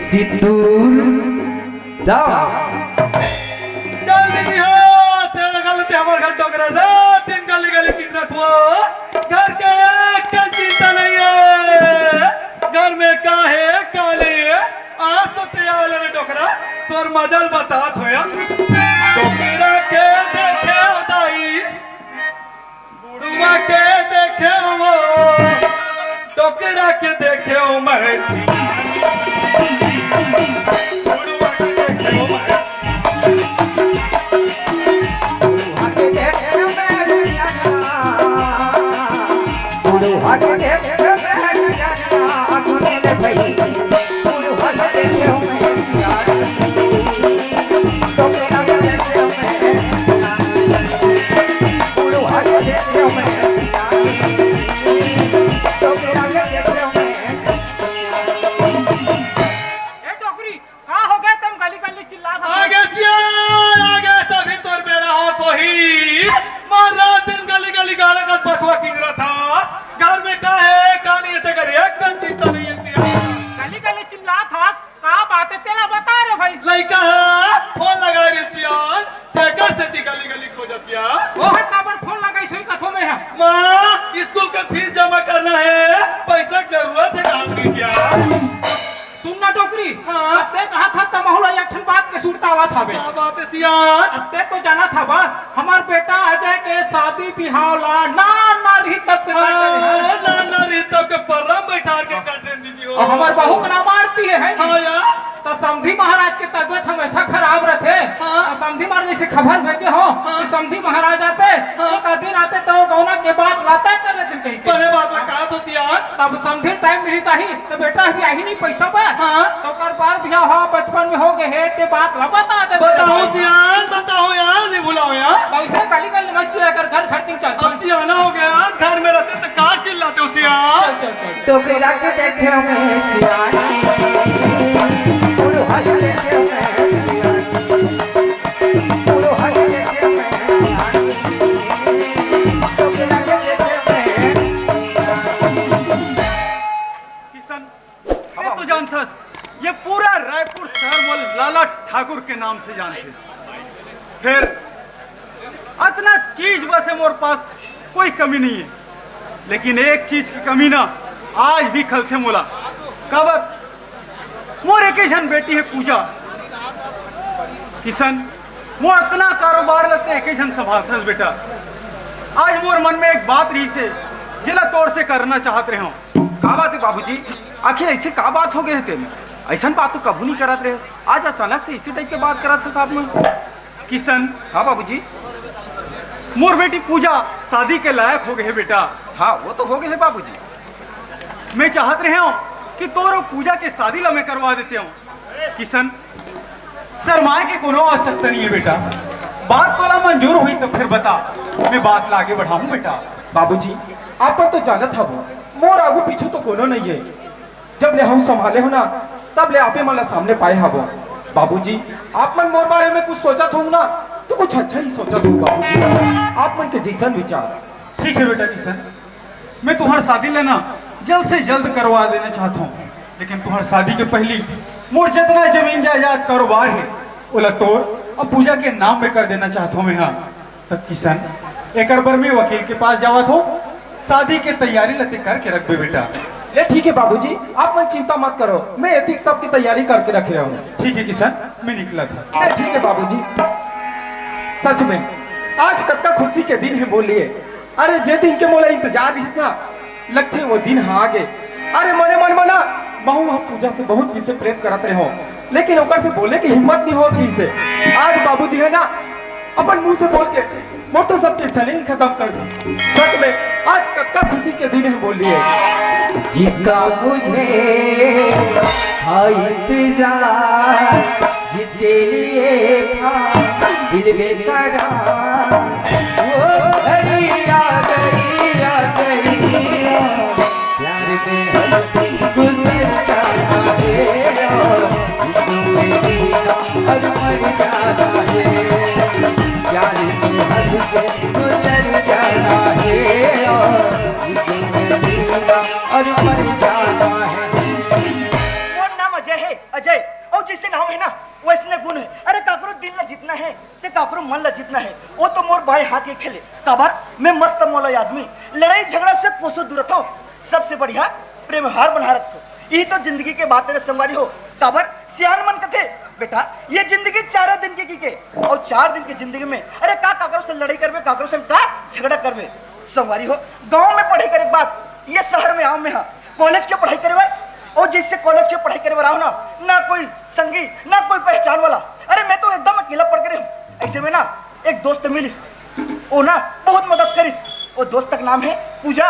सिंदूर दाव जल्दी दिहो तेरा गलती हमारे घर टोकरा रे तीन गली गली कितना हुआ घर के एक का चिंता नहीं है घर में का है काली है आज तो तेरा वाले ने टोकरा तोर मजल बतात होया टोकरा के देखे दाई बुढ़वा के देखे वो टोकरा के देखे ओ महती बुढ़वा के देखे ओ स्कूल का फीस जमा करना है पैसा की जरूरत है सुनना डोकरी हाँ ते कहा था तमहुला एक ठन बात के सुनता हुआ था बे क्या बात है सियान अब ते तो जाना था बस हमार बेटा अजय के शादी बिहावला ना रही तब ना रही तब के परम बैठा के काटे दीजिए और हमार बहू का नाम आरती है हाँ यार तो समधी महाराज के तबियत हमेशा खराब रहते हाँ। समधी महाराज जैसे खबर भेजे हो हाँ। कि समधी महाराज आते हाँ। एक दिन आते तो गौना के बाद लाता कर लेते कहीं के पहले बात कहा तो सियान तब समधी टाइम मिली ताही तो बेटा भी आई नहीं पैसा बा हाँ। तो कर बार बियाह हो बचपन में हो गए है ते बात ला बता दे बताओ सियान बताओ यार नहीं बुलाओ यार कैसे गाली गल मत चिया कर घर खर्चिंग चल अब सियाना हो गया घर में रहते तो कहाँ चिल्लाते हो सियान चल टोकरा के देखे मैं सियान पूरो हल देखे मैं पूरो हल देखे मैं टोकरा के देखे मैं किशन ये तो जानता ये पूरा रायपुर शहर में लाला ठाकुर के नाम से जानते फिर इतना चीज बस है मोर पास कोई कमी नहीं है लेकिन एक चीज की कमी ना आज भी खलथे मोला कब मोर एक जन बेटी है पूजा किशन मोर इतना कारोबार लगते एक जन संभालते बेटा आज मोर मन में एक बात रही से जिला तौर से करना चाहते रहे हो का बात है बाबूजी आखिर ऐसे का बात हो गए थे ऐसा बात तो कभी नहीं करत रहे आज अचानक से इसी टाइप के बात करा था साहब में किशन हाँ बाबूजी मोर बेटी पूजा शादी के लायक हो गए बेटा हाँ वो तो हो गए हैं बाबूजी मैं चाहत रहे हूँ कि तोरो पूजा के शादी ला मैं करवा देते हूँ किशन शर्माए की कोनो आवश्यकता नहीं है बेटा बात वाला मंजूर हुई तो फिर बता मैं बात ला आगे बढ़ाऊं बेटा बाबूजी आप तो जाना था वो मोर आगू पीछू तो कोनो नहीं है जब ले हम संभाले हो ना तब ले आपे मला सामने पाए हबो बाबूजी आप मन मोर बारे में कुछ सोचा था ना तो कुछ अच्छा ही सोचा था बाबूजी आप मन के जैसन विचार ठीक है बेटा किशन मैं तुम्हारी शादी लेना जल्द से जल्द करवा देना चाहता हूँ लेकिन तुम्हारी शादी के पहले मोर जितना जमीन जायदाद कारोबार है ओला तोड़ अब पूजा के नाम में कर देना चाहता हूँ मैं हाँ तब किशन एक बार मैं वकील के पास जावा था शादी की तैयारी लते करके रख बे बेटा ये ठीक है बाबूजी आप मन चिंता मत करो मैं एथिक सब की तैयारी करके रख रहा हूँ ठीक है किशन मैं निकला था ठीक है बाबूजी सच में आज कतका खुशी के दिन है बोलिए अरे जे दिन के मोला इंतजार इस ना लगते वो दिन हाँ आगे अरे मने मन मना महू हम पूजा से बहुत दिन से प्रेम करत रहे हो लेकिन ओकर से बोले की हिम्मत नहीं होत रही से आज बाबूजी है ना अपन मुंह से बोल के मोर तो सब टेंशन ही खत्म कर दी सच में आज कतका खुशी के दिन है बोलिए जिसका मुझे था इंतजार जिसके लिए था दिल में करार वो घड़ी आ गई प्यार में हंसी गुजर जाता है और मर जाता है प्यार में हंसी गुजर जाता है और मर जाता है। कौन नाम अजय है? अजय नाम है ना वैसने गुण है। अरे काकरो दिल ला जितना है ते काकरो मन ला जितना है वो तो मोर भाई हाथ के खेले काबर मैं मस्त मोला आदमी लड़ाई झगड़ा से पोसो दूर हो सबसे बढ़िया प्रेम हार बना रखो यही तो जिंदगी के बातें रे संवारी हो काबर सियान मन कथे बेटा ये जिंदगी 4 दिन की और 4 दिन की जिंदगी में अरे का काकरो से लड़ाई करबे काकरो से का झगड़ा करबे संवारी हो। गांव में पढ़ाई करे बात ये शहर में आओ में हाँ कॉलेज की पढ़ाई करे और जिससे कॉलेज की पढ़ाई करे रहा हूँ ना कोई संगी ना कोई पहचान वाला। अरे मैं तो एकदम अकेला पड़ के हूँ। ऐसे में ना एक दोस्त मिली वो ना बहुत मदद करी वो दोस्त का नाम है पूजा।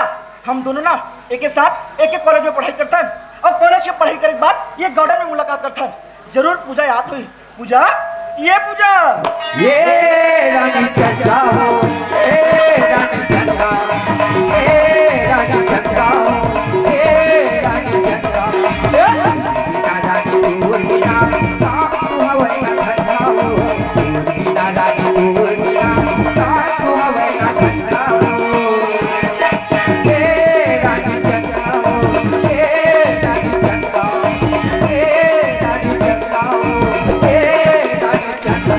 हम दोनों ना एक साथ एक कॉलेज में पढ़ाई करता है और कॉलेज की पढ़ाई करे के बाद ये गार्डन में मुलाकात करता है। जरूर पूजा याद हुई पूजा ये पूजा ये रानी चंदा ए रानी चंदा ए रानी चंदा ए रानी चंदा रानी दूर बिना सासु हवे ना ठंडा हो बिना रानी दूर बिना सासु हवे ना ठंडा हो ए रानी चंदा ए रानी चंदा ए रानी चंदा ए रानी चंदा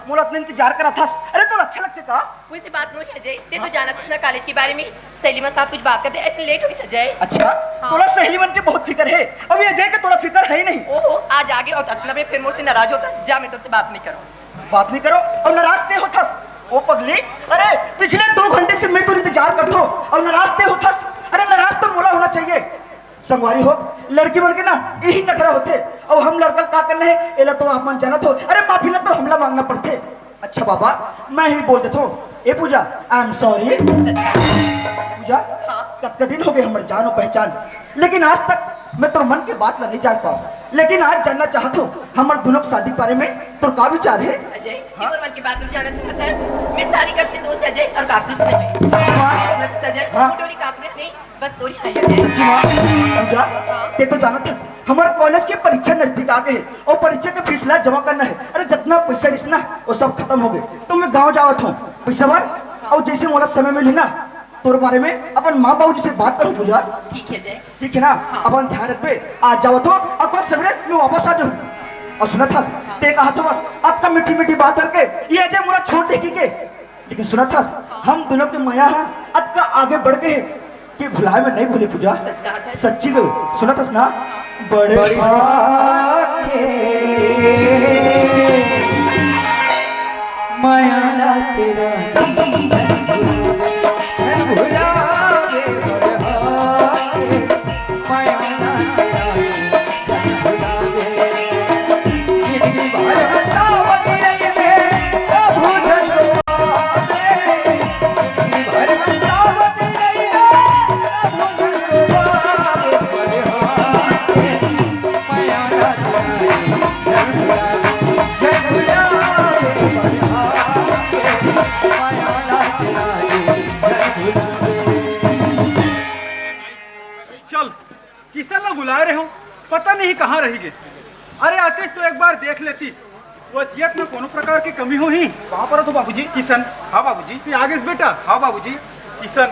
मोला अपने इंतजार करा था। अरे तो अच्छा लगते का मुझसे बात नहीं अजय ते तो जाना था कॉलेज के बारे में सहेली साहब कुछ बात करते ऐसे लेट हो गई अजय। अच्छा तोला सहेली मन के बहुत फिक्र है अभी अजय के तोला फिक्र है ही नहीं। ओहो आज आगे और अगला में फिर मुझसे नाराज होता जा मैं तुमसे बात नहीं करूँ बात नहीं करो और नाराज ते होता ओ पगली। अरे पिछले 2 घंटे से मैं तो इंतजार करता हूँ और नाराज ते होता। अरे नाराज तो मोला होना चाहिए संगवारी हो लड़की बन के ना यही नखरा होते और हम लड़कल का करना है एला तो आप मन जानत हो। अरे माफी ला तो हमला मांगना पड़ते। अच्छा बाबा मैं ही बोल देता हूँ ए पूजा आई एम सॉरी पूजा कब का दिन हो गए हमारे जानो पहचान लेकिन आज तक मैं तो मन की बात ला नहीं जान पाऊँ लेकिन आज जानना चाहता हूँ हमारे दोनों शादी के बारे में तो का विचार है। अजय और मन की बात नहीं जानना चाहता है मैं सारी करती दूर से अजय और काकरू से नहीं सच मां अजय हाँ? टोली काकरू नहीं बस तोरी है अजय सच्ची माँ पूजा ते तो जाना था हमारे कॉलेज की परीक्षा नजदीक आ गए और परीक्षा का फीसला जमा करना है। अरे जितना पैसा रिसना वो सब खत्म हो गए तो मैं गांव जावत हूँ पैसा बार और जैसे मोला समय मिले ना तोर बारे में अपन माँ बाबू जी से बात करो पूजा ठीक है अजय ठीक है ना अपन ध्यान रखबे आज जावत हो अब कल सवेरे मैं वापस आ जाऊँ। और सुना था ते कहा था बस आपका मीठी मीठी बात करके ये अजय मोरा छोड़ दे के लेकिन सुना था हम दोनों के माया है अब का आगे बढ़ गए कि भुलाए में नहीं भूले पूजा सच कहा था सच्ची गई सुना था ना बड़े माया ला तेरा भुला दे माया ला तेरा भुला दे जिंदगी भर बतावत रही मैं प्रभु जन्मावे जिंदगी भर बतावत रही मैं प्रभु जन्मावे माया ला तेरा भुला चल किसन लोग बुलाए रहे हो पता नहीं कहाँ रही गए। अरे आतिश तो एक बार देख लेतीस वसीयत में कोनो प्रकार की कमी हो ही कहाँ पर हो तो बाबूजी? किशन। हाँ बाबूजी। तू आगे से बेटा। हाँ बाबूजी। किशन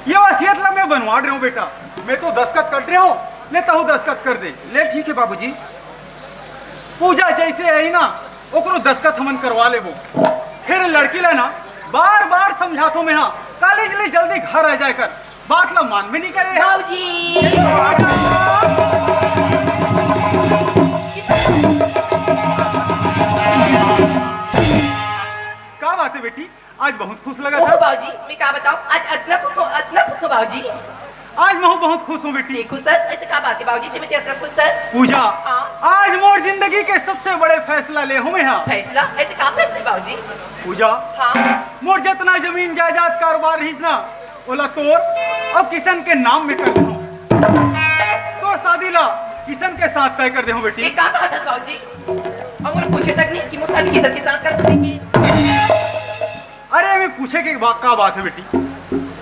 ये वसीयत ला मैं बनवा रहा हूँ बेटा मैं तो दस्तखत कर रहा हूँ लेता हूँ दस्तखत कर दे ले ठीक है बाबूजी। पूजा जैसे है ही ना ओकरो दस्तखत हमन करवा ले वो फिर लड़की ला ना बार बार समझातो में हाँ कॉलेज ले जल्दी घर आ जाए कर बात ला मान में नहीं करे बाबूजी क्या बात है बेटी आज बहुत खुश लगा ओह था। बाबूजी मैं क्या बताऊं आज इतना खुश हो बाबूजी आज मैं बहुत खुश हूँ बेटी। देखो सस ऐसे क्या बात है बाबूजी तुम्हें इतना खुश सस पूजा हाँ। आज मोर जिंदगी के सबसे बड़े फैसला ले हूँ मैं हाँ। फैसला ऐसे क्या फैसला बाबूजी? पूजा हाँ मोर जितना जमीन जायदाद कारोबार ही ना ओला तोर और किशन के नाम में कर दे तोर शादी ला किशन के साथ तय कर दे बेटी। ये क्या कहा था बाबूजी? और मुझे पूछे तक नहीं कि मुझे किसन के साथ कर देंगे। अरे मैं पूछे की बात का बात है बेटी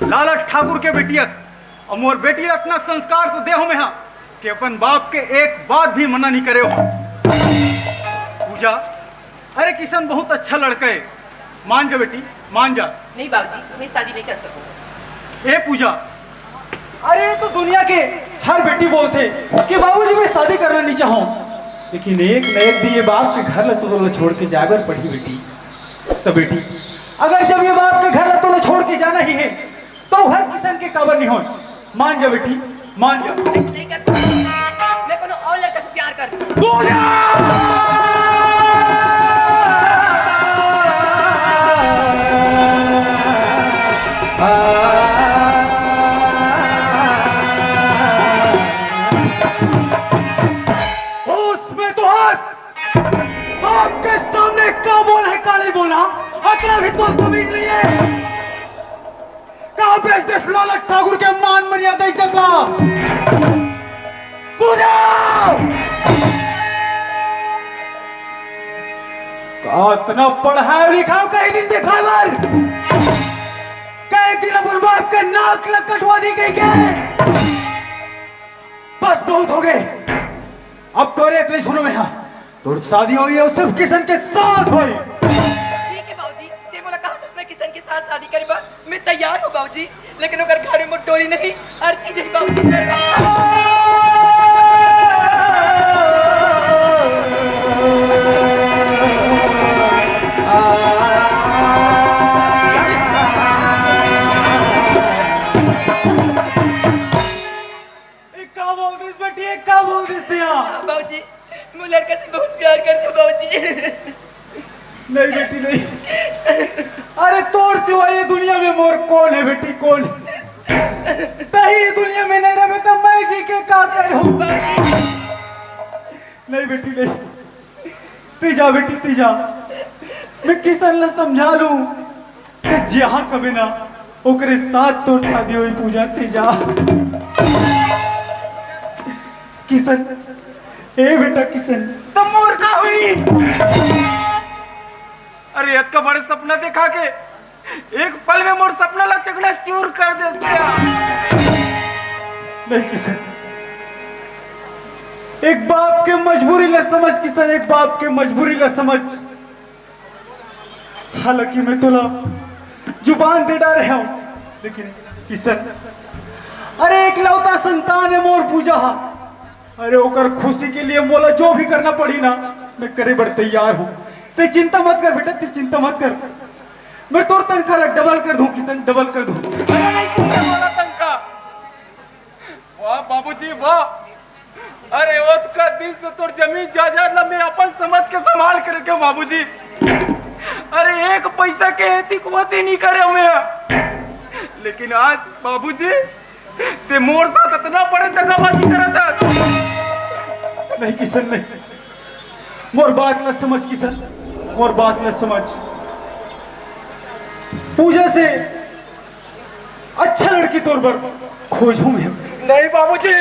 लाला ठाकुर के बेटियस और मोर बेटी अपना संस्कार तो दे हो में हाँ कि अपन बाप के एक बात भी मना नहीं करे हो। पूजा अरे किशन बहुत अच्छा लड़का है मान जा बेटी मान जा। नहीं बाबूजी मैं शादी नहीं कर सकूँ। ए पूजा, अरे ये तो दुनिया के हर बेटी बोलते कि बाबूजी मैं शादी करना नहीं चाहूँ, लेकिन एक न एक दिन ये बाप के घर तो छोड़ के जाकर पढ़ी बेटी। तो बेटी अगर जब ये बाप के घर तो छोड़ के जाना ही है तो घर किसान के काबर नहीं हो। मान जा बेटी, मान जा। नहीं कर, मैं कोनो और लड़का से प्यार करती हूँ। आपके सामने क्या बोल है काली बोला, अतना भी तो तमीज नहीं है। कहां पे इस लालच ठाकुर के मान मर्यादा इज्जत ला पूजा का इतना पढ़ा लिखा कहीं दिन देखा बार कहीं दिन अपन बाप के नाक लग कटवा दी गई क्या। बस बहुत हो गए, अब तोरे एक नहीं सुनो में हाँ तो शादी हुई है सिर्फ किशन के साथ हुई। ठीक है बाबूजी, ते बोला कहा मैं किशन के साथ शादी करी बा, मैं तैयार हूँ बाबूजी, लेकिन अगर घर में मोट डोली नहीं अर्थी नहीं बाबूजी। क्या बोल दिस दिया बाबूजी मैं लड़के से बहुत प्यार करती हूँ बाबूजी। नहीं बेटी नहीं, अरे तोर सिवा ये दुनिया में मोर कौन है बेटी, कौन है तही ये दुनिया में नहीं रहे तो मैं जी के का करूं। नहीं बेटी नहीं, ती जा बेटी ती जा, मैं किसान ला समझा लूं कि जहां कभी ना ओकरे साथ तोर शादी हुई पूजा ती जा। किशन ए बेटा किशन तुम मोर का हुई। अरे एक का बड़े सपना देखा के एक पल में मोर सपना ला चकना चूर कर दे दिया। नहीं किशन, एक बाप के मजबूरी ला समझ किशन, एक बाप के मजबूरी ला समझ। हालांकि मैं तोला जुबान दे डाल रहा हूं, लेकिन किशन अरे एक लौता संतान है मोर पूजा, अरे ओकर खुशी के लिए बोला जो भी करना पड़ी ना मैं करे बड़ तैयार हूँ। ते चिंता मत कर बेटा, ते चिंता मत कर, मैं तोर तनख्वाह डबल कर दूं किशन, डबल कर दूं। अरे नहीं तुमने बोला तनख्वाह, वाह बाबूजी वाह। अरे ओत का दिल से तोर जमीन जायदाद ला मैं अपन समझ के संभाल कर के बाबूजी। अरे एक पैसा के एती कुवती नहीं करे मैं, लेकिन आज बाबूजी ते मोर साथ इतना बड़े दगाबाजी करा था। नहीं किशन नहीं, मोर बात न समझ किशन, मोर बात न समझ। पूजा से अच्छा लड़की तौर पर खोजूं मैं। नहीं बाबूजी,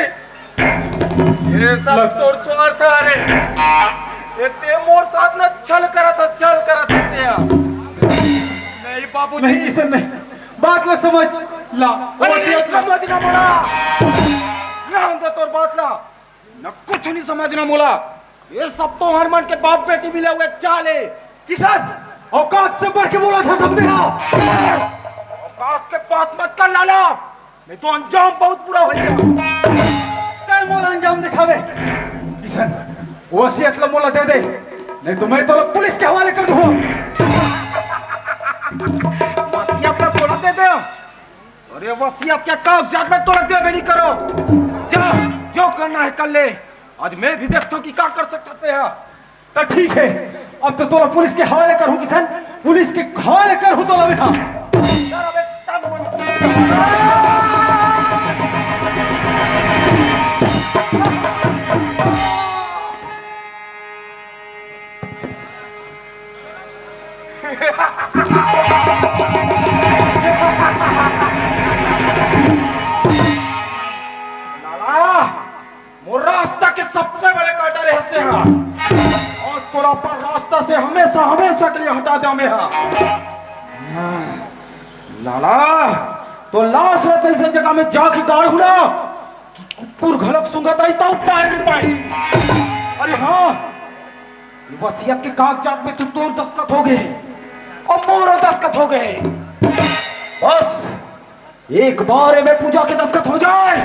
ये सब तोर स्वार्थ है। अरे ये ते मोर साथ न छल करा था ते। नहीं बाबूजी, नहीं किशन नहीं, बात ला समझ ला। समझना मोला ना तोर बात ला न कुछ नहीं समझना मोला। ये सब तो हनुमान के बाप बेटी मिले हुए चाले। किशन औकात से बढ़ के बोला था समझे ना, औकात के बात मत कर लाला, नहीं तो अंजाम बहुत बुरा हो जाएगा। काय मोला अंजाम दिखावे किशन, वसीयत ला मोला दे दे, नहीं तो मैं तो पुलिस के हवाले कर दूंगा। वसीयत ला तोड़ दे दे, और ये वसीयत क्या कागजात ला तोड़ दे नहीं करो। जा जो करना है कर ले, आज मैं भी देखता हूँ कि क्या कर सकते हैं। तो ठीक है, अब तो तोला पुलिस के हवाले करूं किसान, पुलिस के हवाले करूं तोला मैं। हाँ मोर रास्ता के सबसे बड़े कांटा रहते हैं, और तोरा पर रास्ता से हमेशा हमेशा के लिए हटा दे हमें। लाला तो लाश रहते इस जगह में जाके गाड़ हुआ कि कुकुर घलक सुंगत आई तो पाए नहीं पाई। अरे हाँ, ये वसीयत के कागजात में तो तोर दस्तखत हो गए और मोर दस्तखत हो गए। बस एक बार में पूजा के दस्तखत हो जाए,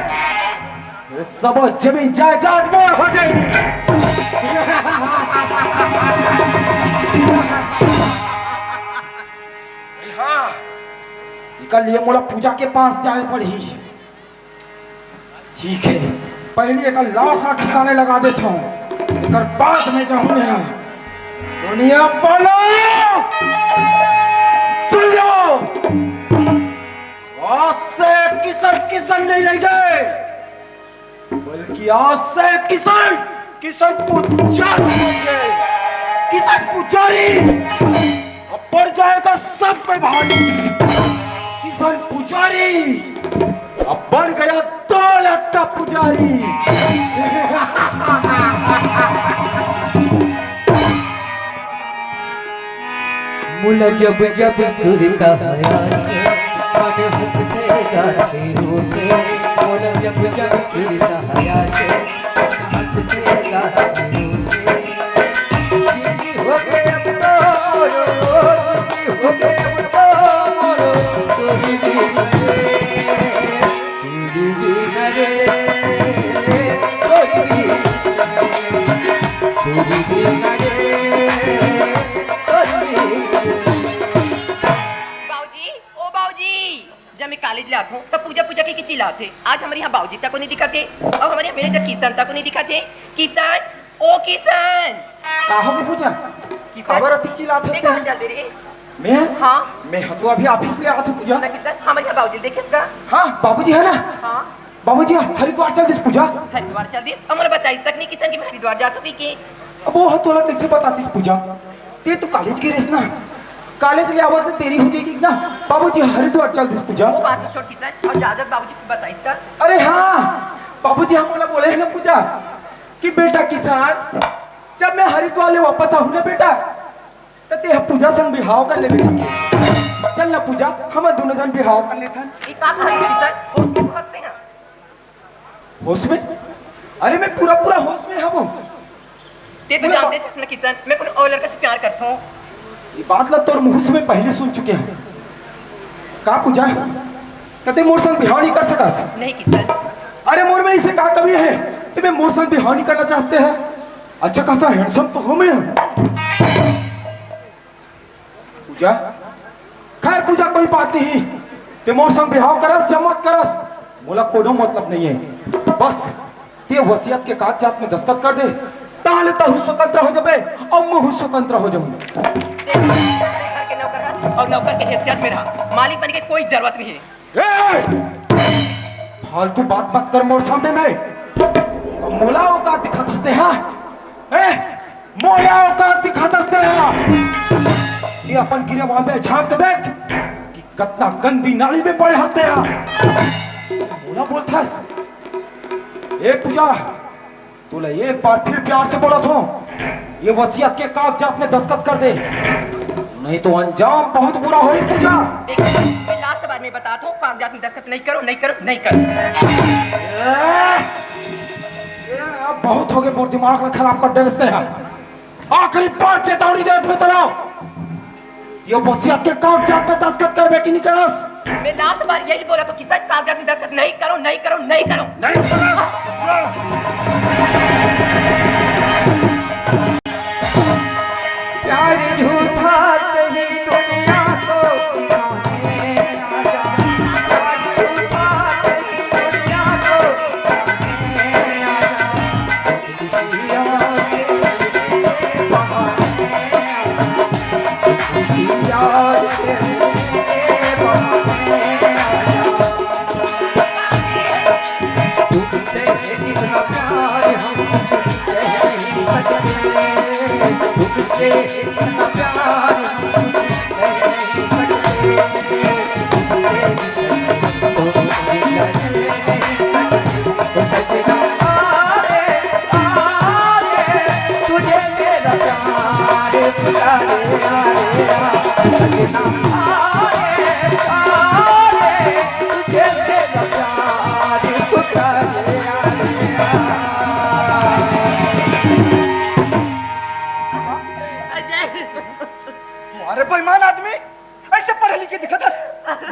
ये सब जमीन जायदाद मोर हो जाएगी। हाँ, कल ये मोला पूजा के पास जाए पड़ी। ठीक है, पहले एक लाशा ठिकाने लगा देता हूँ, एक बाद में जाऊँ मैं। दुनिया वालों सुन लो, आज से किसान किसान नहीं रह गए, बल्कि आज से किसान किसान पुजारी होंगे। किसान पुजारी अब बढ़ जाएगा सब पे भारी। किसान पुजारी अब बढ़ गया दौलत का पुजारी। मुला जब जब सुरता है मन हंसते गाते रोते। मुला जब जब सुरता है हंसते गाते रोते। जिंदगी हो गए अब तो जिंदगी हो गए अब तो तोरी भी नरे तोरी भी नरे जब मैं कॉलेज लात हूँ तब पूजा पूजा की चिल्लाते। आज हमारे यहाँ बाबूजी तक को नहीं दिखाते और हमारे यहाँ मेरे किसान तक को नहीं दिखाते। किसान ओ किसान कहाँ की पूजा खबर अति चिल्लात हंसते हैं। चल दे रे मैं हाँ मैं तो अभी ऑफिस ले आया था पूजा। ना किसान हमारे यहाँ बाबूजी देखे इसका। हाँ बाबूजी है ना। हाँ बाबूजी हरिद्वार चल दिस पूजा। हरिद्वार चल दिस हमारे बताइए तक नहीं किसान की मैं हरिद्वार जा चुकी की। अब वो तोला कैसे बतातीस पूजा, ते तो कॉलेज की रेस ना, कॉलेज ले आवत तो देरी हो जाएगी ना। बाबूजी हरिद्वार चल दिस पूजा। वो बात छोड़ किसान और जाजत बाबूजी को बताइए इसका। अरे हाँ बाबूजी हम बोले हैं ना पूजा कि बेटा किसान जब मैं हरिद्वार ले वापस आऊँ ना बेटा तो ते पूजा संग बिहाव कर ले बेटा। चल ना पूजा हम दोनों जन बिहाव कर लेते हैं। ये का कहा किसान वो हंसते हैं होश में? अरे मैं पूरा पूरा होश में हूँ। ते तो जानते हैं किसान मैं कोई और लड़के से प्यार करता हूँ। ये बात ला तोर मुंह से मैं पहले सुन चुके हैं। का पूजा कते मोर संग बिहाव नहीं कर सकस? नहीं किसान अरे मोर में इसे का कमी है कि मैं मोर संग बिहाव नहीं करना चाहते हैं? अच्छा खासा हैंडसम तो हूं मैं। पूजा खैर पूजा कोई बात नहीं, ते मोर संग बिहाव करस या मत करस मोला कोनो मतलब नहीं है। बस ते वसीयत के कागजात में दस्तखत कर दे ताले तहु स्वतंत्र हो जाबे और मैं स्वतंत्र हो जाऊं। घर के नौकर है और नौकर की हैसियत में रहा, मालिक बनने की कोई जरूरत नहीं है। फालतू बात मत कर मोर सामने में। मोलाओं का दिखत हंसते हैं, मोलाओं का दिखत हंसते हैं। ये अपन गिरे वहां पे झांक देख कि कितना गंदी नाली में पड़े हंसते हैं। मोला बोलता ए पूजा तूने एक बार फिर प्यार से बोला था ये वसीयत के कागजात में दस्तखत कर दे, नहीं तो अंजाम बहुत बुरा हो। पूजा मैं लास्ट बार में बताता हूँ कागजात में दस्तखत नहीं करो नहीं करो नहीं करो। अब बहुत हो गए, बहुत दिमाग खराब कर डरते हैं। आखिरी बार चेतावनी देते में चलाओ ये वसीयत के कागजात में दस्तखत करबे कि नहीं करस? मैं लास्ट बार यही बोला तो किसान कागजात में दस्तखत नहीं करो नहीं करो नहीं करो नहीं प्यार झूठा सही दुनिया को दिखाने आ जा। प्यार झूठा सही दुनिया को दिखाने आ जा। खुशियाँ से बहाने आ जा। खुशियाँ से बहाने आ जा। तुमसे इतना प्यार हम तुझसे नहीं सकते। तुझसे इतना प्यार हम तुझसे नहीं सकते। सजना आरे तुझे मेरा प्यार पुकारे सजना आरे तुझे मेरा प्यार पुकारे। अरे बेईमान आदमी ऐसे पढ़े लिखे दिखत हस,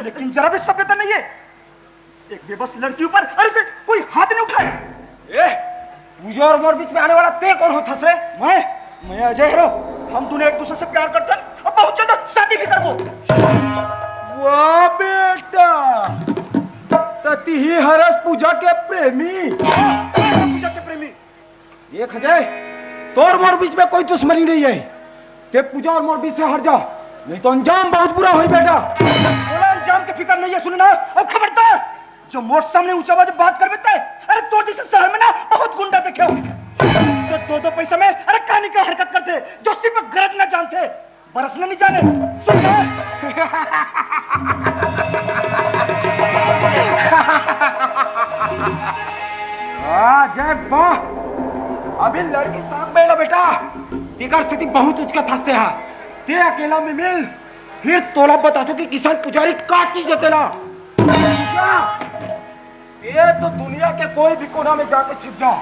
लेकिन जरा भी सभ्यता नहीं है। एक बेबस लड़की ऊपर अरे से कोई हाथ नहीं उठाए। ए पूजा और मोर बीच में आने वाला ते कौन होता रे? मैं अजय हेरो, हम दोनों एक दूसरे से प्यार करते हैं और बहुत जल्द शादी भी करबो। वाह बेटा, तती ही हरस पूजा के प्रेमी। पूजा के प्रेमी। देख अजय, तोर मोर बीच में कोई दुश्मनी नहीं है। ते पूजा और मोर बीच से हट जा, नहीं तो अंजाम बहुत बुरा होई बेटा। बोला अंजाम की फिक्र नहीं है, सुनना और खबरदार जो मोर सामने ऊंचा आवाज बात कर बेटा है। अरे तो जैसे शहर में ना बहुत गुंडा देखे हो जो दो पैसा में अरे कहानी का हरकत करते, जो सिर्फ गरज न जानते, बरसना नहीं जाने। सुनना जय वाह, अभी लड़की साथ में ना बेटा, तेकर स्थिति बहुत उचकत हंसते हैं। ते अकेला में मिल, फिर तोला बता दो कि किसान पुजारी का चीज जतेला। ये तो दुनिया के कोई भी कोना में जाके छिप जाओ,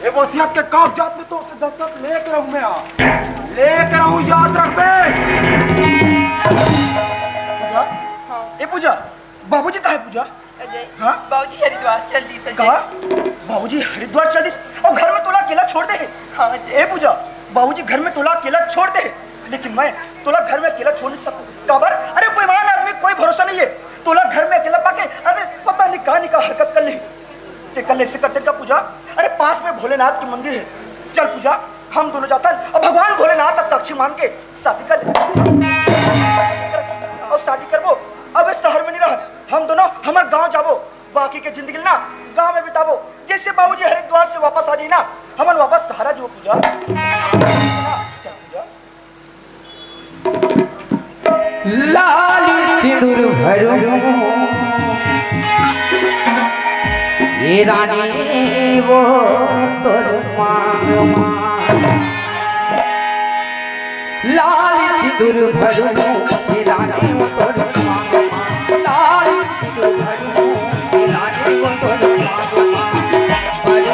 ये वसीयत के कागजात में तो उससे दस्तखत लेकर रहूं मैं, लेकर रहूं, याद रख बे। पूजा, ए पूजा, बाबूजी कहाँ है पूजा? अजय, हाँ? बाबूजी हरिद्वार जल्दी से। कहा? बाबूजी हरिद्वार चल दी और घर में तोला अकेला छोड़ दे। हाँ अजय। ए पूजा, बाबूजी घर में तोला अकेला छोड़ दे, लेकिन मैं तोला घर में अकेला छोड़ नहीं सकूं। काबर? अरे कोई महान आदमी कोई भरोसा नहीं है। तोला घर में अकेला पाके अरे पता नहीं कहां हरकत कर ली। ते कल ऐसे करते का पूजा? अरे पास में भोलेनाथ की मंदिर है, चल पूजा हम दोनों जाता है और भगवान भोलेनाथ का साक्षी मान के शादी कर ले। और शादी करबो, अब शहर में नहीं रह, हम दोनों हमारे गांव जाबो, बाकी के जिंदगी ना गांव में बिताबो। जैसे बाबूजी हरिद्वार से वापस आ जाए ना, हम वापस सहारा जो पूजा। लाली सिंदूर भरो ये रानी वो तोर मांग लाली सिंदूर भरो ये रानी वो तोर मांग लाली सिंदूर भरो ये रानी वो तोर मांग पर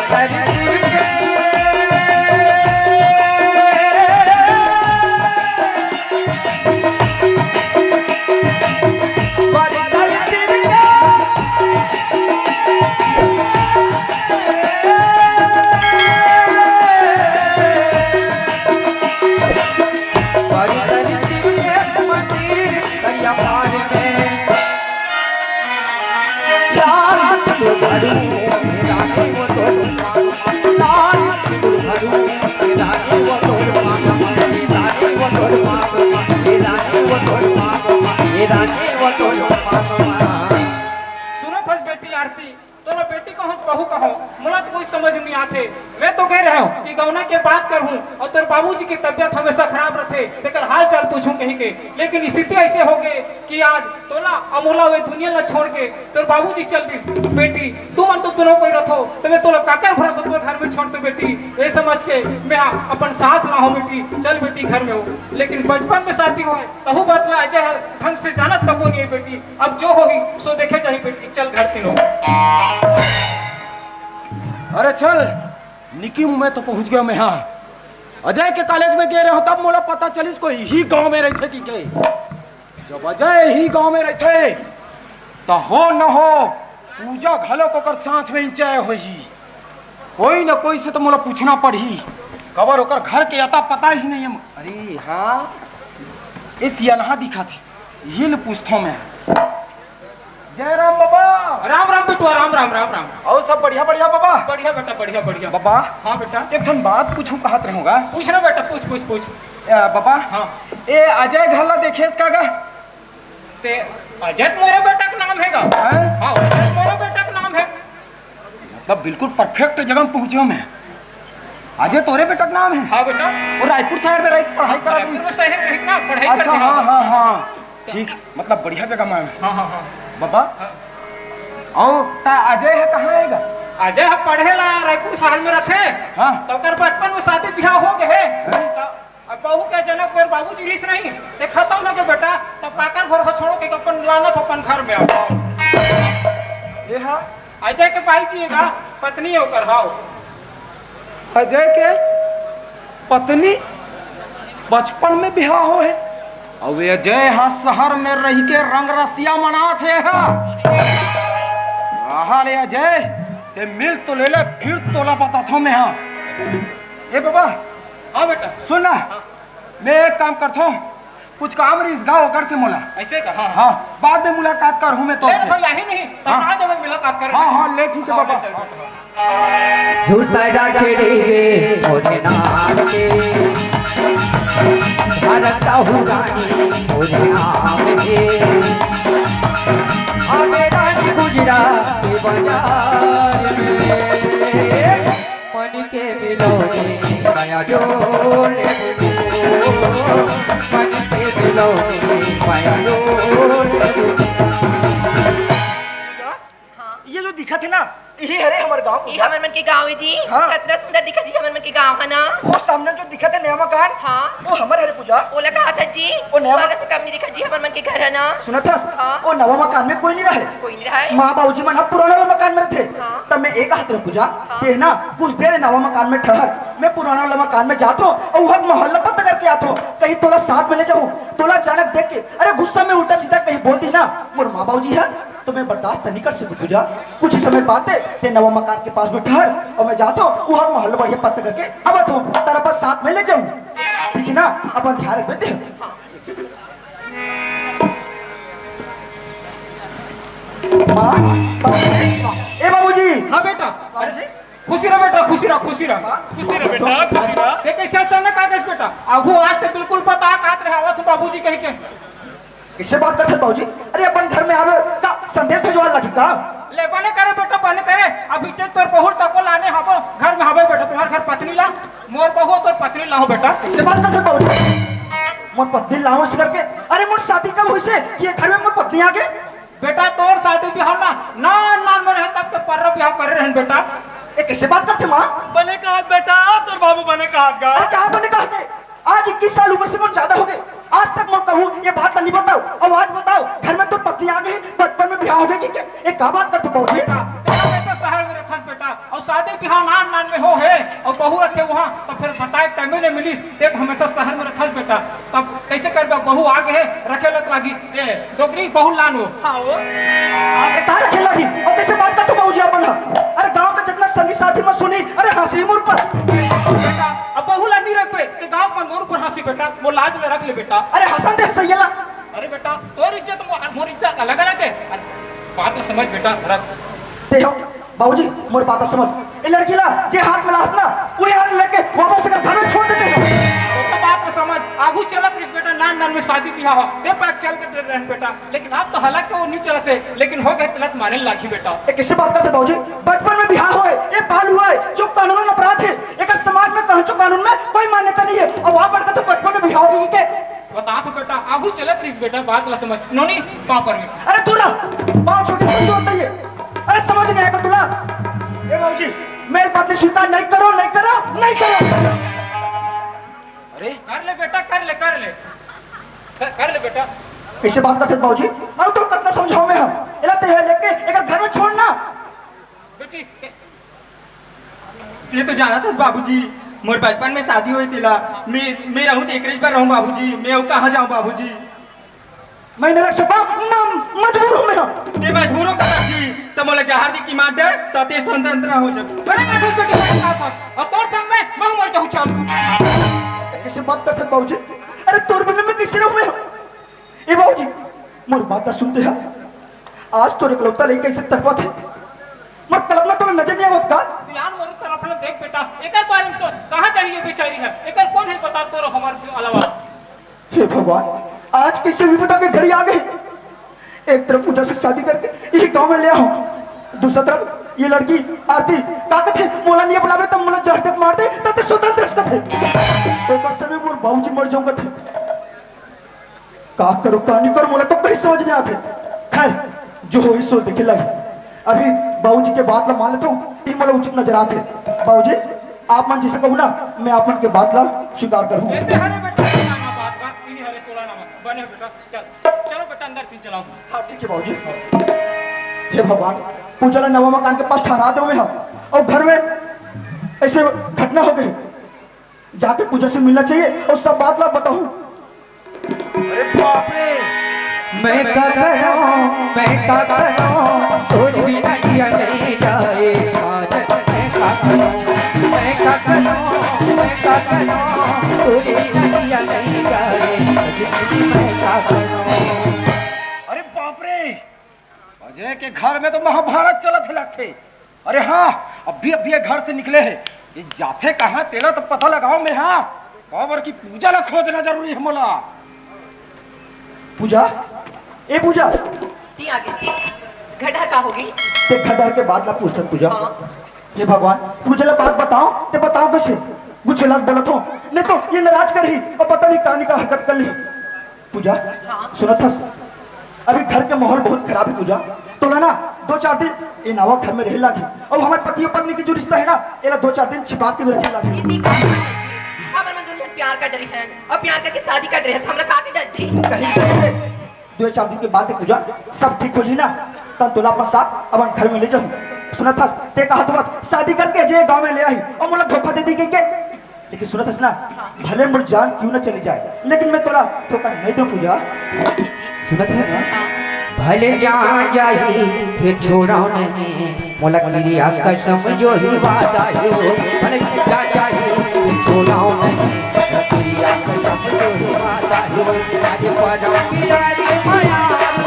कर सुनत हस बेटी आरती, तोला बेटी कहो बहू कहो, मुला तो कोई समझ नहीं आते। मैं तो कह रहा हूँ कि गौना के बात करूँ और तेरे बाबूजी की तबीयत हमेशा खराब रहते, तेकर हाल चाल पूछूं कहीं के, लेकिन स्थिति ऐसे हो गई कि आज तोला अमोला हुए दुनिया ला छोड़ के तेरे बाबूजी चल दी। बेटी तू मन तो दोनों कोई रखो, तो मैं तोला काकर भरोसा तो घर में छोड़ दे बेटी, ये समझ के मैं अपन साथ लाऊं बेटी, चल बेटी घर में हो। लेकिन बचपन में शादी हो तहु बतला अजय ढंग से जानत तको नहीं है बेटी, अब जो होगी सो देखे जाही बेटी, चल घर तीनों। अरे चल निकी, मैं तो पहुंच गया मैं। हाँ अजय के कॉलेज में गए रहे हो तब मोला पता चलिस कोई ही गांव में रहते कि के। जब अजय ही गांव में रहते तो हो न हो पूजा घलो को कर साथ में इंचाय हो ही, कोई न कोई से तो मोला पूछना पड़ी, कबर होकर घर के अता पता ही नहीं है। अरे हाँ इस यनहा दिखा थे, ये ल पूछता मैं। जय राम बाबा। राम राम बेटुआ, राम राम राम राम। और सब बढ़िया बढ़िया बाबा? बढ़िया बेटा, बढ़िया बढ़िया। बाबा हाँ बेटा, एक ठन बात पूछूं कहत रहूंगा। पूछ ना बेटा, पूछ पूछ पूछ। बाबा हाँ ए अजय घरला देखे इसका गा? ते अजय मोरे बेटा का नाम हैगा? हाँ अजय मोरे बेटा का नाम है। मतलब बिल्कुल परफेक्ट जगह में पहुंचे हूं मैं। अजय तोरे बेटा का नाम है? हाँ बेटा। और रायपुर शहर में रह पढ़ाई कर? रायपुर में शहर में ना पढ़ाई अच्छा हाँ हाँ हाँ ठीक, मतलब बढ़िया जगह में। हाँ हाँ हाँ बाबा और अजय है कहाँ आएगा? अजय हम पढ़े ला रायपुर शहर में रहते। हाँ तो कर बचपन में शादी ब्याह हो गए। अब बहू के जनक और बाबूजी रिस नहीं ते खत्म हो गए बेटा, तब काकर भरोसा छोड़ो के अपन लाना तो अपन घर में आओ। ये हाँ अजय के भाई चाहिएगा, पत्नी होकर। हाँ अजय के पत्नी बचपन में ब्याह हो है और अजय हाँ शहर में रह के रंग रसिया मना थे। कहाँ ले अजय ते मिल तो ले ले फिर तोला पता था मैं। हाँ ए बाबा, हाँ बेटा, सुन ना, मैं एक काम करता हूँ, कुछ काम रही इस गाँव घर से मोला। ऐसे का? हाँ हाँ, बाद में मुलाकात कर हूँ मैं तो नहीं भाई, यही नहीं तो हाँ। आज जब मुलाकात कर हाँ हाँ ले ठीक है बाबा। चल बेटा। सुतरा खेड़ेगे मोरे नाम के भरता हूँ रानी मोरे नाम के आगे रानी गुजरात के बाजार में मन के मिलोने माया डोले मन के मिलोने माया डोले। ये जो दिखा थे ना, यही है रे हमारे गाँव ये हमन मन के गाँव है जी। हाँ। कितना सुंदर दिखा जी हमन मन के गाँव है ना। वो सामने जो दिखा थे नया मकान, हाँ। वो हमारे हरे पूजा। ओला कहा था जी, वो नया स्वर्ग से कम नहीं दिखा जी हमन मन के घर है ना। सुना था हाँ। वो नवा मकान में कोई नहीं रहे, कोई नहीं रहा है। माँ बाबूजी मन हम पुराना वाला मकान में रहे थे। हाँ। तब मैं एक हाथ रे पूजा ते ना कुछ देर नवा मकान में ठहर, मैं पुराना वाला मकान में जाता हूँ और वहाँ मोहल्ला पता करके आता हूँ, कहीं तोला साथ में ले जाऊँ। तोला अचानक देख के अरे गुस्सा में उल्टा सीधा कहीं बोल दी ना मोर माँ बाबूजी है तो मैं बर्दाश्त नहीं कर सकूँ पूजा। कुछ ही समय बाद ते नवा मकान के पास में ठहर और मैं जाता हूँ वहाँ मोहल्ला बढ़िया पता करके अब आता हूँ, तेरा पास साथ में ले जाऊँ, ठीक है ना? अपन ध्यान रख देते हैं। माँ, ए बाबूजी। हाँ बेटा, खुशी रहो बेटा, खुशी रहो, खुशी रहो। खुशी रह बेटा, खुशी रह। ते कैसे अचानक आ गए बेटा? आगू आज तो बिल्कुल पता कात रहे आवत बाबूजी कह के। इससे बात करते बाबूजी, अरे अपन घर में आवे का संदेश भेजवा लगी का? ले बने करे बेटा, बने करे। अभी चेत तोर बहुर तको लाने हबो घर में हबे बेटा, तुम्हार घर पत्नी ला, मोर बहू तोर पत्नी ला हो बेटा। इससे बात करते बाबूजी, मोर पत्नी लाओ से करके, अरे मोर शादी कब हुई से ये घर में मोर पत्नी आ गए? बेटा तोर शादी ब्याह ना नान में रहे तब के पर्व ब्याह करे रहन बेटा। ये किससे बात करते माँ? बने का हाथ बेटा, तोर बाबू बने का हाथ गा। अरे कहाँ बने कहते? आज 21 साल उम्र से मोर ज्यादा हो गए, आज तक मैं कहूँ ये बात नहीं बताओ। अब आज बताओ घर में तो पत्नी आ गई, बचपन में ब्याह हो गई क्या? ये क्या बात करते बाबूजी? बेटा तेरा वैसे शहर में रखस बेटा और शादी ब्याह नान में हो है और बहू रखे वहाँ तो फिर बताए टाइम नहीं मिली, एक हमेशा शहर में रखस बेटा। तब कैसे कर बहू आ गए रखे लत लागी ए डोकरी बहू लानो। कहाँ रखे लगी और कैसे बात करते बाबूजी अपन? अरे गाँव का जितना संगी साथी में सुनी अरे हंसी मुर पर बेटा अब बहू ला नहीं रख पे कि गाँव पर मोर पर हंसी बेटा, वो लाज ले रख ले बेटा। अरे हसन दे सही ला। अरे बेटा तोर इज्जत मोर इज्जत अलग अलग है, बात समझ बेटा रख। देखो बाबूजी मोर बात समझ, ये लड़की ला जे हाथ में लास ना वही हाथ लेके वापस घर में छोड़ देते हो। तो बात समझ आगू चलत रही बेटा, नान में शादी ब्याह दे पाक चल के रहन बेटा, लेकिन आप तो हालांकि वो नहीं चलते लेकिन हो गए गलत माने लाखी बेटा। ये किससे बात करते बाबूजी? बचपन में ब्याह हुए ये बाल हुआ है जो कानून अपराध है, एक समाज में कहीं जो कानून में कोई मान्यता नहीं है और वहाँ बढ़कर तो बचपन में ब्याह होगी क्या? बता तो बेटा आगू चलत रही बेटा, बात ला समझ नोनी पाँव पर बेटा। अरे तू ना पाँव छोड़ के तुम जोड़ता ही है, अरे समझ नहीं आएगा तुला? ये बाबूजी मेरी बात नहीं स्वीकार नहीं करो नहीं करो नहीं करो। अरे कर ले बेटा कर ले बेटा। कैसे बात करते बाबूजी? अरे तुम कितना समझाओ मैं हम इलाते हैं लेके एक घर में छोड़ना। बेटी ये तो जाना था बाबूजी, मोर बचपन में शादी हुई थी ला, मैं रहूँ तो एक पर रहूँ बाबूजी, मैं कहाँ जाऊँ बाबूजी? मैं नहीं रख सकता, मजबूर हूँ मैं। ते मजबूर हो कर जी तो मोला जहर दी की मार दे तो ते स्वतंत्र हो जाए। अरे का बेटी और तोर संग में मैं मर जाऊँ चल। कैसे बात करते बाबूजी? अरे तोर बिना मैं कैसे रहूँ मैं? ए बाबूजी मोर बात सुनते हैं, आज तो इकलौता लेके कैसे तड़पा थे, मोर कल्पना तो नजर नहीं आवत का? सियान मोर तरफ न देख बेटा, एकर बारे में सोच कहाँ चाहिए बेचारी है, एकर कौन है बता तोर हमार अलावा। हे भगवान आज कैसे विपदा के घड़ी आ गई। एक तरफ पूजा से शादी करके यही गांव में ले आओ, दूसरा तरफ ये लड़की आरती ताकत है मोला नहीं बुलावे तब मोला जहर तक मार दे तब स्वतंत्र रस्ता थे। एक समय मोर बाबूजी मर जाऊंगा थे, का करो का नहीं करो मोला तो कहीं समझ नहीं आते। खैर जो हो सो दिखे लगे, अभी बाबूजी के बात ला मान लेता हूँ, ये मोला उचित नजर आते। बाबूजी आप मन जिसे कहूँ ना मैं आप मन के बात ला स्वीकार करूँ। बने बेटा चलो बेटा अंदर तीन चलाओ। हाँ ठीक है बाबूजी। हे भगवान पूजा ला नवा मकान के पास ठहरा दो मैं और घर में ऐसे घटना हो गई, जाके पूजा से मिलना चाहिए और सब बात ला बताऊं। अरे बाप रे, मैं का करूं तोरी बिना जिया नहीं जाए काजल मैं का करूं तोरी बिना जिया नहीं जाए जिंदगी मैं का करूं। अरे बाप रे, अजय के घर में तो महाभारत चलत लगते। अरे हाँ, अभी ये घर से निकले हैं, ये जाते कहाँ तेरा तो पता लगाओ। मैं हाँ काबर की पूजा ला खोजना जरूरी है मोला। पूजा, ए पूजा, ती आगे जी घटर का होगी। ते खडर के बाद ला पूछता पूजा। हे भगवान, पूजा ला बात बताओ, ते बताओ कैसे? कुछ लाख गलत हो, नहीं तो ये नाराज कर ही और पता नहीं कहानी का हरकत कर ली। पूजा, सुना था अभी घर के माहौल बहुत खराब है पूजा, तो ना 2-4 दिन ये नवा घर में रह लागी और हमारे पति और पत्नी की जो रिश्ता है ना, ये 2-4 दिन छिपा के भी रखे लागी। इतनी का हमर मन दुल्हन प्यार का डरी है और प्यार करके शादी का डर है, हमरा का के डर जी। कहीं 2-4 दिन के बाद पूजा सब ठीक हो जी ना, तब तुला अपना साथ अपन घर में ले जाऊँ। सुना था ते कहा तो बस शादी करके अजय गांव में ले आई और मुझे धोखा दे दी के। लेकिन सुना था ना, भले मुझ जान क्यों ना चली जाए, लेकिन मैं तोला धोखा नहीं दूं पूजा। सुना था भले जान जाही फिर छोड़ा नहीं मोला क्रिया कसम जो ही वादा है भले जान जाही फिर छोड़ा नहीं क्रिया कसम जो ही वादा है अरे परम प्यारी माया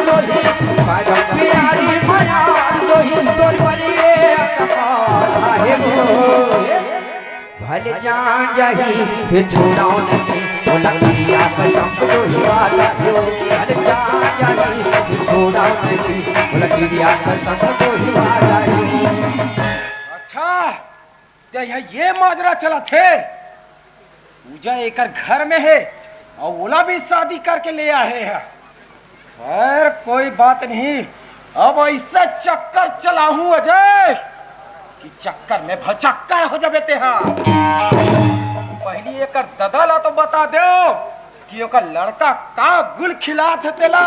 लोही परम प्यारी माया लोही तोर बलिए कपाल है वो भले जान जाही फिर छोड़ा नहीं मोला क्रिया कसम जो ही वादा है भले जान जाही फिर छोड़ा नहीं मोला क्रिया कसम जो ही वादा है। अच्छा, ये माजरा चला थे। पूजा एक घर में है और ओला भी शादी करके ले आए हैं। खैर कोई बात नहीं, अब ऐसा चक्कर चलाऊं अजय कि चक्कर में भचक्कर हो जाबे ते हाँ। पहली एक ददा ला तो बता दो कि ओका लड़का का गुल खिला थे तेला।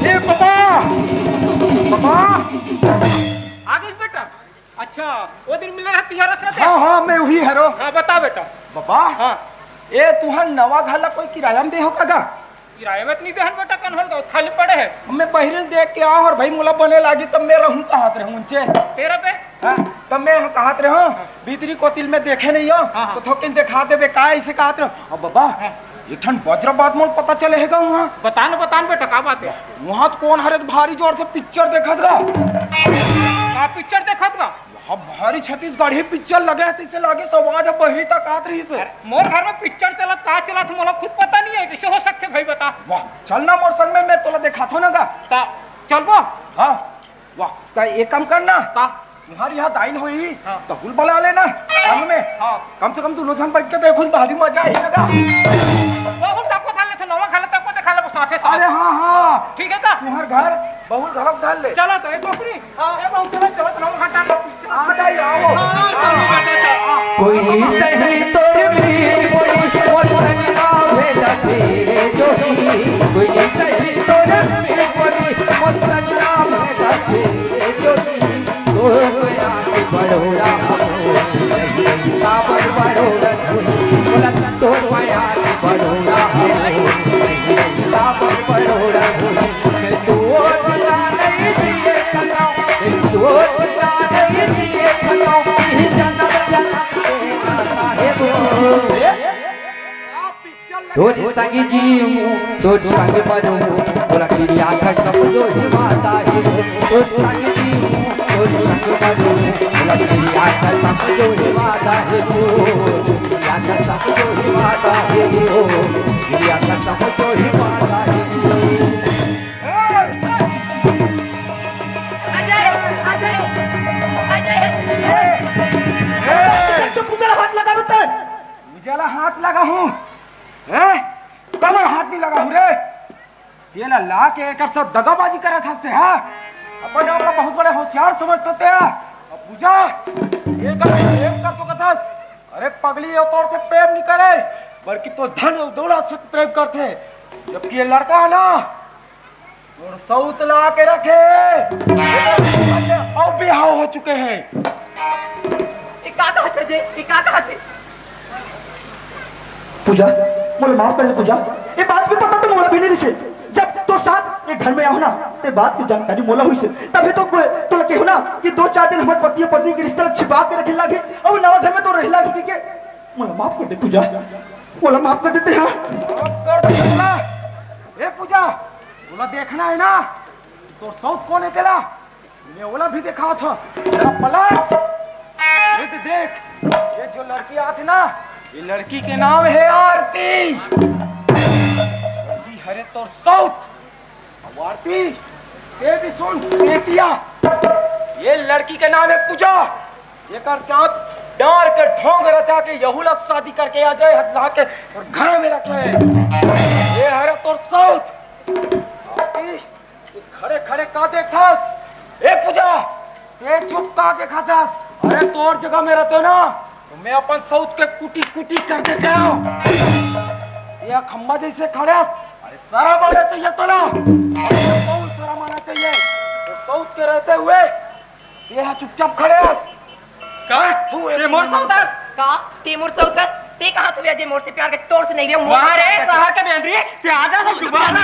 ए पापा, पापा आगे बेटा। अच्छा, वो दिन मिले रहती है रस। हाँ मैं वही हरो। हाँ बता बेटा। बाबा हाँ ए तुहार नवा घर ला कोई किराया में दे हो का? किराए में नहीं देहन बेटा, कन होल खाली पड़े है। मैं बहरिल देख के आ और भाई मुला बने लागी तब मैं रहूं कहात रहूं उनसे तेरा पे हाँ तब मैं कहात रहूं भीतरी कोतिल में देखे नहीं हो तो थोकिन दिखा देबे का ऐसे कहात रहूं। अब बाबा एक ठन वज्र बात मोल पता चले हैगा वहां। बतान बेटा का बात है? वहां तो कौन हरे भारी जोर से पिक्चर देखत गा। का पिक्चर देखत गा? वहां भारी छत्तीसगढ़ी पिक्चर लगे है, इसे लागे सब आवाज बहरी तक आत रही से। मोर घर में पिक्चर चलत का चलत मोला खुद पता नहीं है, कैसे हो सकते भाई बता। वाह चल ना मोर संग में मैं तोला दिखात हो ना गा। ता चलबो। हाँ वाह तो एक काम करना का तुम्हारी यहाँ दाइन हुई तो हुल बना लेना संग में। हाँ कम से कम तू लोग बैठ के देखो भारी मजा आएगा। बहुत तक को थाल ले तो नवा खाले तक को दिखा ले साथे साथ। अरे हाँ ठीक है का तुम्हार घर बहुत घरक डाल ले। चलो तो एक बकरी ए बहुत चलो नवा घाटा आ जाई आओ। कोई सही तोर पीर बोली और तन्ना भेजा तेरे जोगी कोई सही तोर पीर बोली और तन्ना भेजा तेरे जोगी तो गया के बड़ोड़ा नहीं काबर बड़ोड़ा बोला तोर माया के बड़ोड़ा नहीं काबर बड़ोड़ा मैं तो बता नहीं दिए कलाओ तो बता नहीं दिए कलाओ तोरी संगी जीऊं तोरी संग मरूं बोला चिड़िया खटक जो ही माता है तोरी संग जीऊं तोरी संग मरूं बोला चिड़िया खटक जो ही माता है चिड़िया खटक जो ही माता है चिड़िया खटक जो ही माता है। हाथ लगा बता उजाला हाथ लगा हूँ कब हाथ नहीं लगा हूँ रे। ये ला के एक सब दगाबाजी करे हंसते हैं अपन आपका बहुत बड़े होशियार समझते हैं। अब पूजा ये कर तो कथास अरे पगली ये तौर से प्रेम नहीं करे बल्कि तो धन और दौलत से प्रेम करते, जबकि ये लड़का है ना और सौत ला के रखे और बिहाव हो चुके हैं। का कहते जे का कहते पूजा मुझे माफ कर दे पूजा। ये बात को पता तो मोला भी नहीं से, जब तो साथ ये घर में आओ ना ते बात की जानकारी मोला हुई से, तभी तो तो लगे हो ना कि 2-4 दिन हमारे पति और पत्नी के रिश्ता छिपा के रखे लागे और नवा घर में तो रह लागे के मोला माफ कर दे पूजा, मोला माफ कर देते। हाँ कर दे बोला। ए पूजा बोला देखना है ना तो साउथ कौन है तेरा, मैं बोला भी देखा था तेरा पलट ये तो देख, ये जो लड़की आज ना ये लड़की के नाम है आरती। लड़की हरे तो साउथ आरती ये भी सुन बेटिया, ये लड़की के नाम है पूजा, ये कर साथ डार के ढोंग रचा के यहूला शादी करके आ जाए हटला के और घर में रखे। ये हरे तो साउथ खड़े खड़े का देखथास। ए पूजा ये चुप का देखा जास, अरे तोर जगह में रहते ना तो मैं अपन साउथ के कुटी कुटी कर देता हूँ। ये खम्बा जैसे खड़े, अरे सारा माना चाहिए तो ना, बहुत सारा माना चाहिए तो साउथ के रहते हुए ये चुपचाप खड़े तेमूर सौतर का तेमूर सौतर ते कहां तू अजय मोर से प्यार के तोर से नहीं रे वहां रे शहर के बेंद्री ते आजा सब जुबान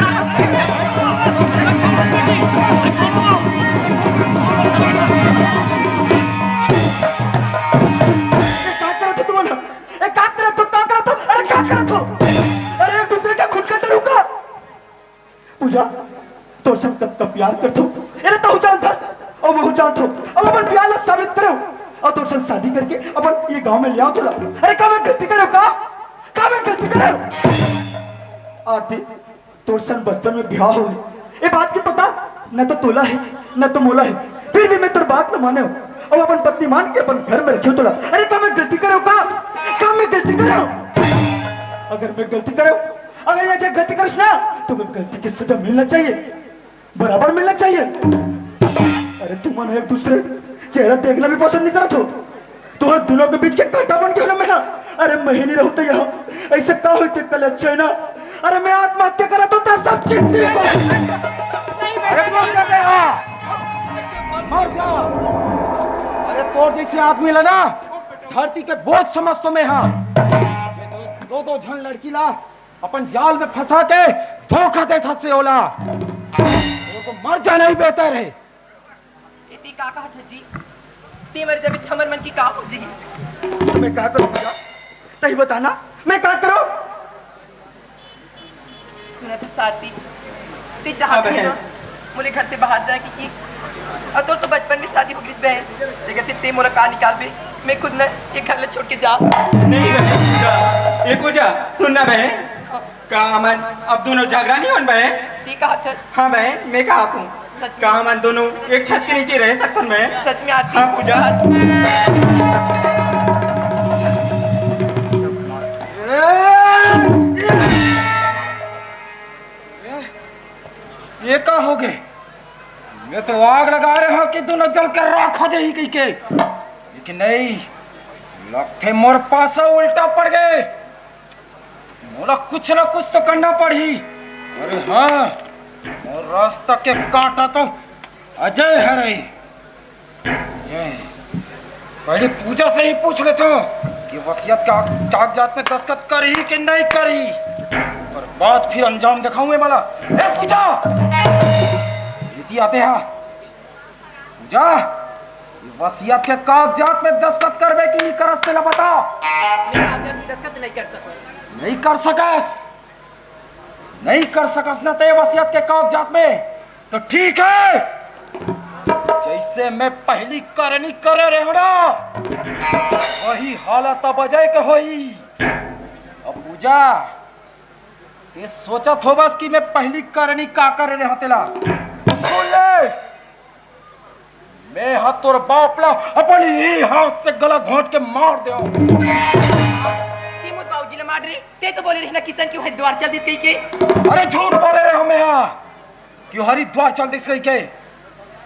अरे एक दूसरे का खुद का तरुका पूजा तो सब कब प्यार कर दो, ये तो जान था और वो जान थो, अब अपन प्यार साबित करो और तो शादी करके अपन ये गांव में ले आओ तोला। अरे का मैं गलती करो का मैं गलती करो। आरती तोर सन बचपन में ब्याह हो, ये बात की पता न तो तोला है न तो मोला है, फिर भी मैं तोर बात न माने हो और अपन पत्नी मान के अपन घर में रखे हो तोला। अरे का मैं गलती करो का मैं गलती करो, अगर मैं गलती करो अगर ये गलती करिस ना तो गलती की सजा मिलना चाहिए, बराबर मिलना चाहिए। अरे तुम एक दूसरे चेहरा देखना भी पसंद नहीं करत हो, तुम्हारे दोनों के बीच के कांटा बन के हो ना मैं। अरे मैं ही नहीं रहता यहाँ ऐसे का होते कल अच्छा है ना। अरे मैं आत्महत्या करा तो था सब चिट्ठी अरे मर जा। अरे तोर जैसे आदमी ला ना धरती के बोझ समझ तो मैं हाँ दो झन लड़की ला अपन जाल में फंसा के धोखा दे था से ओला तो मर जाना ही बेहतर है। इतनी का कहा था जी ते मर जब हमर मन की का हो जी मैं क्या करूं पूजा सही बताना मैं क्या करूं। सुना था साथी ते चाहते हैं ना मुझे घर से बाहर जाए कि और तो बचपन में शादी हो गई बहन लेकिन ते मोला का निकाल बे मैं खुद न ये घर ले छोड़ के जा नहीं बहन पूजा, ये पूजा सुनना बहन का अमन अब दोनों झगड़ा नहीं होन बहन। ते कहा था हाँ बहन मैं कहा हूँ का अमन दोनों एक छत के नीचे रह सकते हैं। सच में आती हाँ पूजा ये का हो गए, मैं तो आग लगा रहे हो कि दोनों जल कर राख हो जाए कहीं के, लेकिन नहीं लगते मोर पास उल्टा पड़ गए। मोला कुछ ना कुछ तो करना पड़ी। अरे हाँ और रास्ता के कांटा तो अजय है रही। अजय पहले पूजा से ही पूछ लेते हो कि वसीयत का कागजात में दस्तखत करी कि नहीं करी, और बात फिर अंजाम दिखाऊंगे वाला। ए पूजा दीदी आते हैं पूजा वसीयत के कागजात में दस्तखत करवे कि नहीं करस तेला बता। दस्तखत नहीं कर सकता नहीं कर सकस नहीं कर सकस ना ते वसीयत के कागजात में तो ठीक है, जैसे मैं पहली करनी करे रहे हो ना वही हालत अब अजय के होई। अब पूजा ये सोचत हो बस कि मैं पहली करनी का करे रहे तेला सुन ले, मैं हाथ तोर बाप ला अपन ही हाथ से गला घोंट के मार दे। तिमुत बाबूजी ने मार रे ते तो बोले रहना किसान क्यों हरिद्वार चल दिस कही के। अरे झूठ बोले रहे हमें यहाँ क्यों हरिद्वार चल दिस कही के,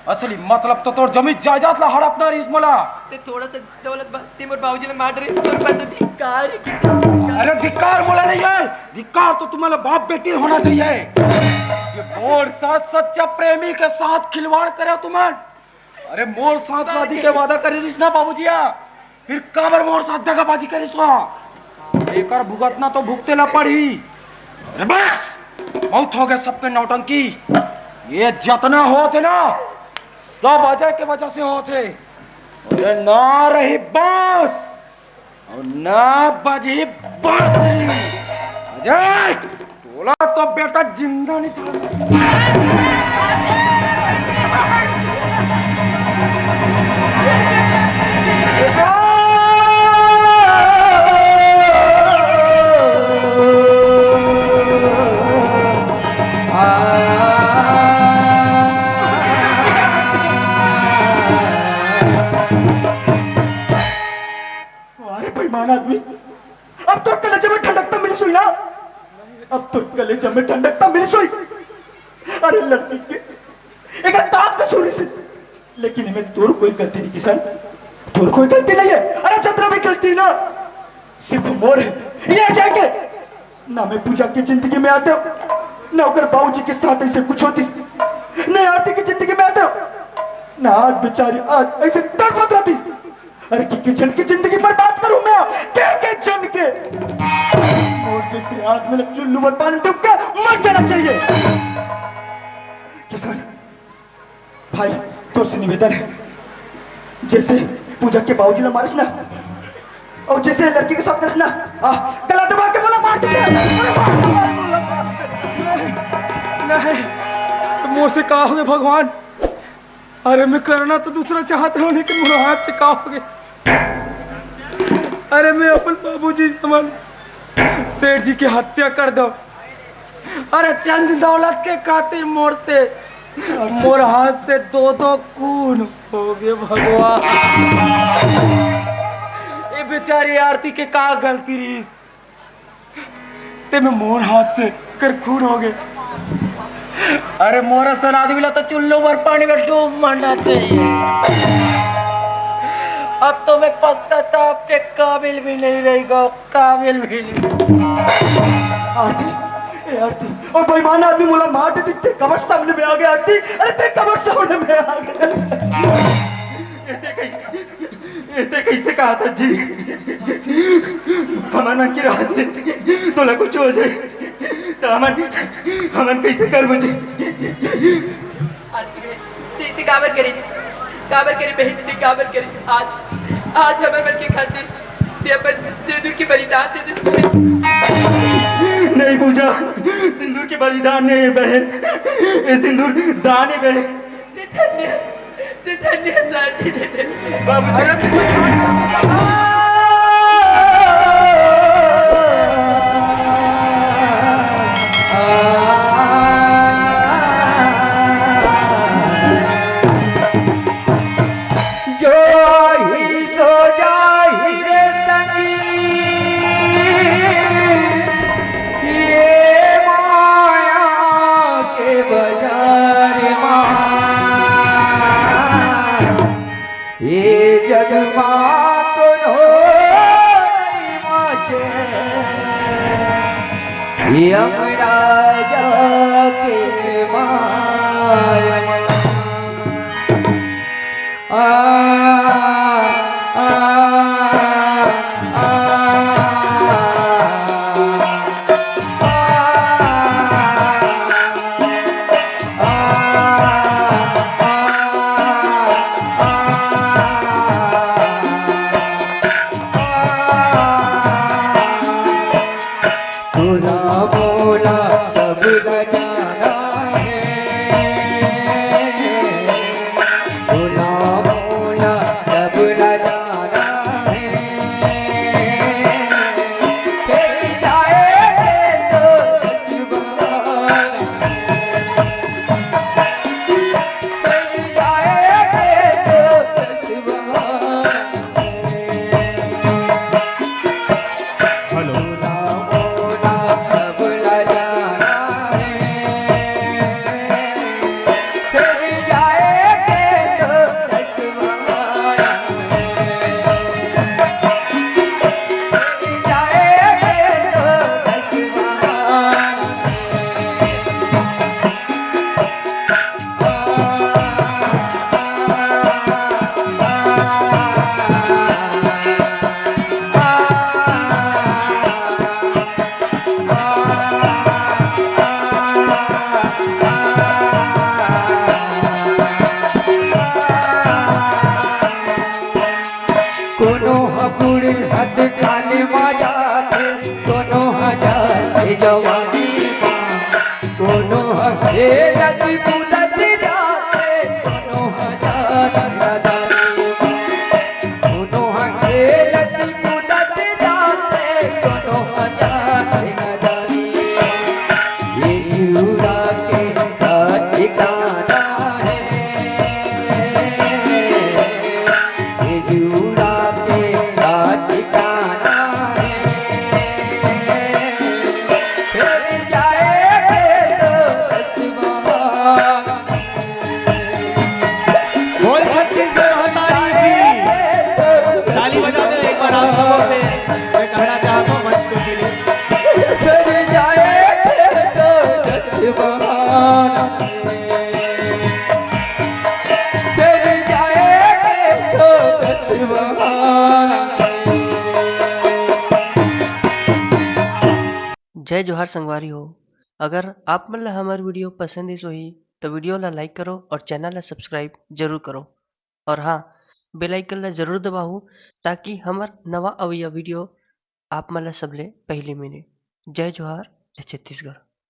असली मतलब तो तोर जमीन जायदाद ला हड़पना रही मोला। ते थोड़ा सा दौलत बस तिमुत बाबूजी ने मार रे तो बंद धिक्कार। अरे धिक्कार बोला नहीं है, धिक्कार तो तुम्हारा बाप बेटी होना चाहिए। ये मोर साथ सच्चा प्रेमी के साथ खिलवाड़ करे तुम्हारे। अरे मोर साथ शादी के वादा करी ना बाबूजिया, फिर काबर मोर साथ दगाबाजी करी सो। लेकर भुगतना तो भुगते ला पड़ी। अरे बस बहुत हो गए सबके नौटंकी। ये जितना होते ना सब अजय के वजह से होते। अरे ना रही बांस और ना बजी बांसुरी। अजय टोला तो बेटा जिंदा नहीं चला। अरे बेईमान आदमी, अब तो कलेजे में ठंडकता मिली सुई ना, अब तो कलेजे में ठंडकता मिली सुई। अरे लड़की के एक ताक कसूरी से, लेकिन हमें तोर कोई गलती नहीं किसान, तोर कोई गलती नहीं है। अरे छतरा भी गलती ना सिर्फ मोर है। ये जाके ना मैं पूजा की जिंदगी में आते हो, ना अगर बाबूजी के साथ ऐसे कुछ होती, न आरती की जिंदगी में आते हो, ना आज बेचारी आज ऐसे तड़पत रहती। अरे की जन की जिंदगी बर्बाद करूं मैं, के जन के और जैसे आग में चुल्लू पर पानी डूब के मर जाना चाहिए। किसान भाई तो से निवेदन है, जैसे पूजा के बाबूजी ने मारिस ना, और जैसे लड़की के साथ करस ना, गला दबा के बोला मार देते। नहीं तो मुझसे कहा होगे भगवान। अरे मैं करना तो दूसरा चाहता हूँ, लेकिन मेरे हाथ से कहा होगे। अरे मैं अपन बाबूजी समझ सेठ जी की हत्या कर दो। अरे चंद दौलत के खातिर मोर से मोर हाथ से दो खून हो गए भगवान। ये बेचारी आरती के का गलती रही ते में मोर हाथ से कर खून हो गए। अरे मोरा सन आदमी ला तो चुल्लू पर पानी में डूब मरना चाहिए। अब तो मैं पश्चाताप के काबिल भी नहीं रहेगा, काबिल भी नहीं। आरती ए आरती, और बेईमान आदमी मोला मार देती, ते कबर सामने में आ गया आरती। अरे ते कबर सामने में आ गया। ये कैसे कहा था जी, हमारे मन की राहत है तोला कुछ हो जाए तो हमन कैसे कर मुझे। जैसे काबर करी बहन ने काबर करी। आज हमारे मन के खातिर ते अपन सिंदूर की बलिदान दे दे। नहीं पूजा, सिंदूर के बलिदान नहीं है बहन, ये सिंदूर दान है बहन। ते धन्य सारथी दे दे बाबूजी। यमराजा के मार सब हद खाने वाला थे दोनों हजार से जवानी दोनों हजे लती पुलती जाते दोनों हजार नदानी दोनों हजे लती पुलती जाते दोनों हजार नदानी ये जुड़ा के ठिकाना है ये जुड़ा के ठिकाना है फिर जाएंगे तो बोल छत्तीसगढ़ हमारी थी। ताली बजा दे एक बार आप सबों से। मैं कहना चाहता हूँ मंच को के लिए। फिर जाएंगे तो बहाना फिर जाएंगे तो बहाना। जय जोहार संगवारी हो। अगर आप मन ला हमार वीडियो पसंद ही होही तो वीडियो ला लाइक करो और चैनल ला सब्सक्राइब जरूर करो और हाँ बेल आइकन ला जरूर दबाओ ताकि हमार नवा अवैया वीडियो आप मन ला सबले पहले मिले। जय जोहार, जय छत्तीसगढ़।